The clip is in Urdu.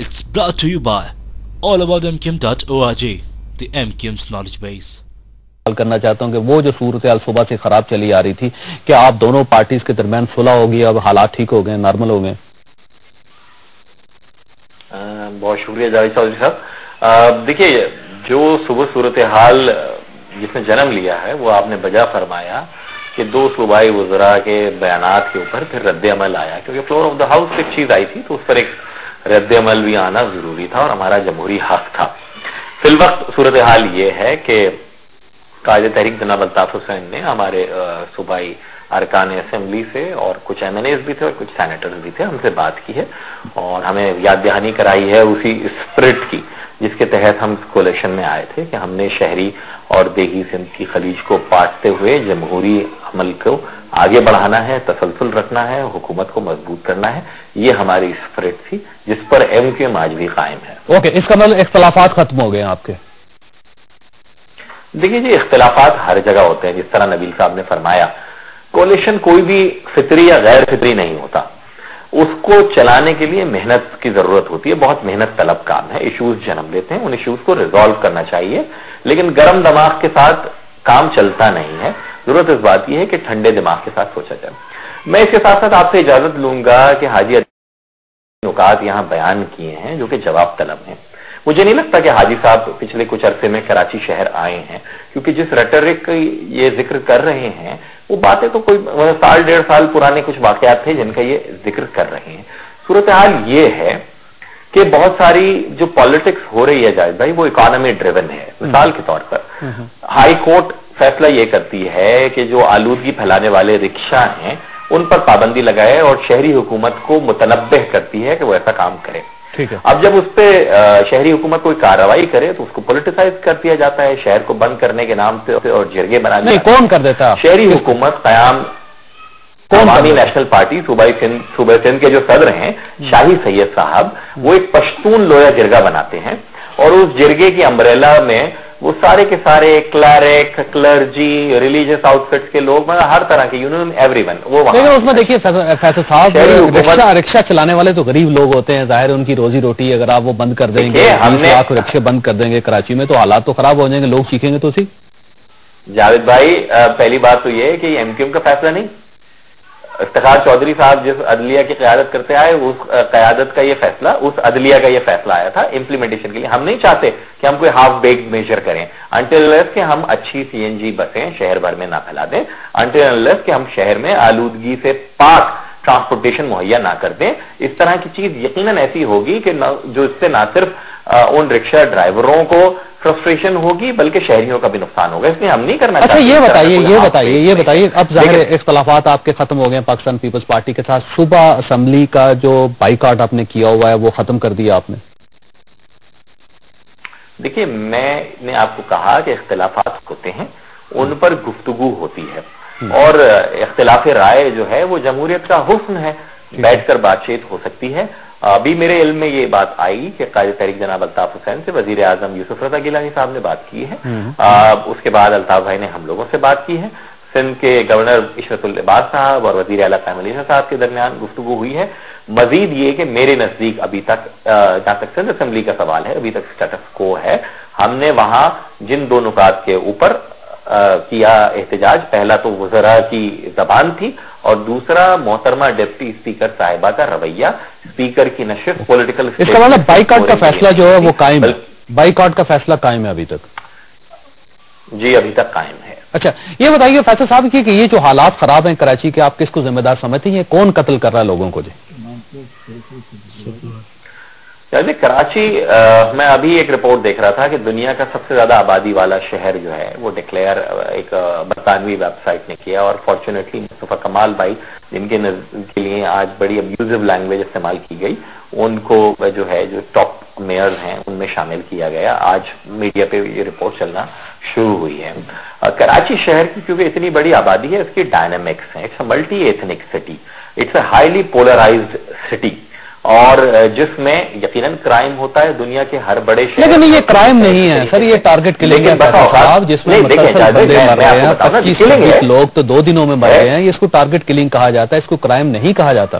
It's brought to you by allaboutmkim.org, the MKIM's knowledge base. کرنا چاہتا ہوں کہ وہ جو صورتحال صبح سے خراب چلی آ رہی تھی کہ آپ دونوں پارٹیز کے درمیان صلح ہوگی، اب حالات ٹھیک ہو گئے، نارمل ہو گئے؟ بہت شکریہ جاوید چودھری صاحب. دیکھیے، جو صبح صورتحال جس نے جنم لیا ہے وہ آپ نے بجا فرمایا کہ دو صوبائی وزراء کے بیانات کے اوپر پھر رد عمل آیا، کیونکہ فلور آف دا ہاؤس ایک چیز آئی تھی تو اس پر ایک رد عمل بھی آنا ضروری تھا اور ہمارا جمہوری حق تھا. فی الوقت صورتحال یہ ہے کہ قائد تحریک جناب الطاف حسین نے ہمارے صوبائی ارکان اسمبلی سے اور کچھ ایم این ایز بھی تھے اور کچھ سینیٹرز بھی تھے، ہم سے بات کی ہے اور ہمیں یاد دہانی کرائی ہے اسی اسپرٹ کی جس کے تحت ہم کولیشن میں آئے تھے کہ ہم نے شہری اور دیہی سندھ کی خلیج کو بانٹتے ہوئے جمہوری عمل کو آگے بڑھانا ہے، تسلسل رکھنا ہے، حکومت کو مضبوط کرنا ہے. یہ ہماری اسپرٹ تھی جس پر ایم کیو ایم آج بھی قائم ہے. اوکے، اس کا مطلب اختلافات ختم ہو گئے آپ کے؟ دیکھیے جی، اختلافات ہر جگہ ہوتے ہیں. جس طرح نبیل صاحب نے فرمایا، کولیشن کوئی بھی فطری یا غیر فطری نہیں ہوتا، اس کو چلانے کے لیے محنت کی ضرورت ہوتی ہے. بہت محنت طلب کام ہے، ایشوز جنم لیتے ہیں، ان ایشوز کو ریزالو کرنا چاہیے، لیکن گرم دماغ کے ساتھ کام چلتا نہیں ہے. ضرورت اس بات یہ ہے کہ ٹھنڈے دماغ کے ساتھ سوچا جائے. میں اس کے ساتھ ساتھ آپ سے اجازت لوں گا کہ حاجی نکات یہاں بیان کیے ہیں جو کہ جواب طلب ہیں. مجھے نہیں لگتا کہ حاجی صاحب پچھلے کچھ عرصے میں کراچی شہر آئے ہیں، کیونکہ جس ریٹرک یہ ذکر کر رہے ہیں وہ باتیں تو کوئی سال ڈیڑھ سال پرانے کچھ واقعات تھے جن کا یہ ذکر کر رہے ہیں. صورتحال یہ ہے کہ بہت ساری جو پالیٹکس ہو رہی ہے جاوید بھائی وہ اکانومی ڈریون ہے. مثال کے طور پر ہائی کورٹ فیصلہ یہ کرتی ہے کہ جو آلودگی پھیلانے والے رکشا ہیں ان پر پابندی لگائے اور شہری حکومت کو متنبہ کرتی ہے کہ وہ ایسا کام کرے. اب جب اس پہ شہری حکومت کوئی کارروائی کرے تو اس کو پولیٹیسائز کر دیا جاتا ہے، شہر کو بند کرنے کے نام پہ اور جرگے بنا دیا. کون کر دیتا؟ شہری حکومت قیام عوامی نیشنل پارٹی صوبہ سندھ کے جو صدر ہیں شاہی سید صاحب، وہ ایک پشتون لویا جرگہ بناتے ہیں اور اس جرگے کی امبریلا میں وہ سارے کے سارے clerk, clergy, religious outfits کے لوگ، ہر طرح کے یونین ایوری ون وہ وہاں. لیکن اس میں دیکھیے فیصل صاحب، رکشہ چلانے والے تو غریب لوگ ہوتے ہیں، ظاہر ان کی روزی روٹی اگر آپ وہ بند کر دیں گے، 20 لاکھ رکشے بند کر دیں گے کراچی میں تو حالات تو خراب ہو جائیں گے، لوگ سیکھیں گے تو اسی. جاوید بھائی، پہلی بات تو یہ ہے کہ یہ ایم کیو ایم کا فیصلہ نہیں، افتخار چودھری صاحب جس عدلیہ کی قیادت کرتے آئے اس قیادت کا یہ فیصلہ، اس عدلیہ کا یہ فیصلہ آیا تھا امپلیمنٹیشن کے لیے. ہم نہیں چاہتے کہ ہم کوئی ہاف بیکڈ میجر کریں انٹل انلیس کہ ہم اچھی سی این جی بسیں شہر بھر میں نہ پھیلا دیں، انٹل انلیس کہ ہم شہر میں آلودگی سے پاک ٹرانسپورٹیشن مہیا نہ کر دیں. اس طرح کی چیز یقیناً ایسی ہوگی کہ جو اس سے نہ صرف ان رکشہ ڈرائیوروں کو فرسٹریشن ہوگی بلکہ شہریوں کا بھی نقصان ہوگا. اس لیے ہم نہیں کرنا چاہتے. اچھا یہ بتائیے اب ظاہر اختلافات آپ کے ختم ہو گئے پاکستان پیپلز پارٹی کے ساتھ، صوبہ اسمبلی کا جو بائیکاٹ آپ نے کیا ہوا ہے وہ ختم کر دیا آپ نے؟ دیکھیے، میں نے آپ کو کہا کہ اختلافات ہوتے ہیں، ان پر گفتگو ہوتی ہے اور اختلاف رائے جو ہے وہ جمہوریت کا حسن ہے، بیٹھ کر بات چیت ہو سکتی ہے. ابھی میرے علم میں یہ بات آئی کہ قائد تحریک جناب الطاف حسین سے وزیر اعظم یوسف رضا گیلانی صاحب نے بات کی ہے. اس کے بعد الطاف بھائی نے ہم لوگوں سے بات کی ہے. سندھ کے گورنر عشرت العباد صاحب اور وزیر اعلیٰ قائم علی صاحب کے درمیان گفتگو ہوئی ہے. مزید یہ کہ میرے نزدیک ابھی تک جہاں تک سندھ اسمبلی کا سوال ہے ابھی تک اسٹیٹس کو ہے. ہم نے وہاں جن دو نکات کے اوپر کیا احتجاج، پہلا تو وزراء کی زبان تھی اور دوسرا محترمہ ڈپٹی اسپیکر صاحبہ کا رویہ، اسپیکر کی نشست پولیٹیکل. اس کا مطلب بائیکاٹ کا فیصلہ جو ہے وہ قائم ہے، بائیکاٹ کا فیصلہ قائم ہے ابھی تک؟ جی ابھی تک قائم ہے. اچھا یہ بتائیے فیصل صاحب کہ یہ جو حالات خراب ہیں کراچی کے، آپ کس کو ذمہ دار سمجھتے ہیں؟ کون قتل کر رہا ہے لوگوں کو؟ جی کراچی، میں ابھی ایک رپورٹ دیکھ رہا تھا کہ دنیا کا سب سے زیادہ آبادی والا شہر جو ہے وہ ڈکلیئر ایک برطانوی ویب سائٹ نے کیا اور فارچونیٹلی مصطفیٰ کمال بھائی جن کے لیے آج بڑی ابیوزو لینگویج استعمال کی گئی، ان کو جو ہے جو ٹاپ میئرز ہیں ان میں شامل کیا گیا. آج میڈیا پہ یہ رپورٹ چلنا شروع ہوئی ہے. کراچی شہر کی کیونکہ اتنی بڑی آبادی ہے، اس کی ڈائنامکس ہیں. It's a multi ethnic city, it's a highly polarised city اور جس میں یقیناً کرائم ہوتا ہے دنیا کے ہر بڑے شہر. لیکن یہ کرائم نہیں ہے سر، یہ ٹارگٹ کلنگ ہے صاحب، جس میں مسلسل بندے مر رہے ہیں، 25 لوگ تو 2 دنوں میں مر گئے ہیں. یہ اس کو ٹارگٹ کلنگ کہا جاتا ہے، اس کو کرائم نہیں کہا جاتا.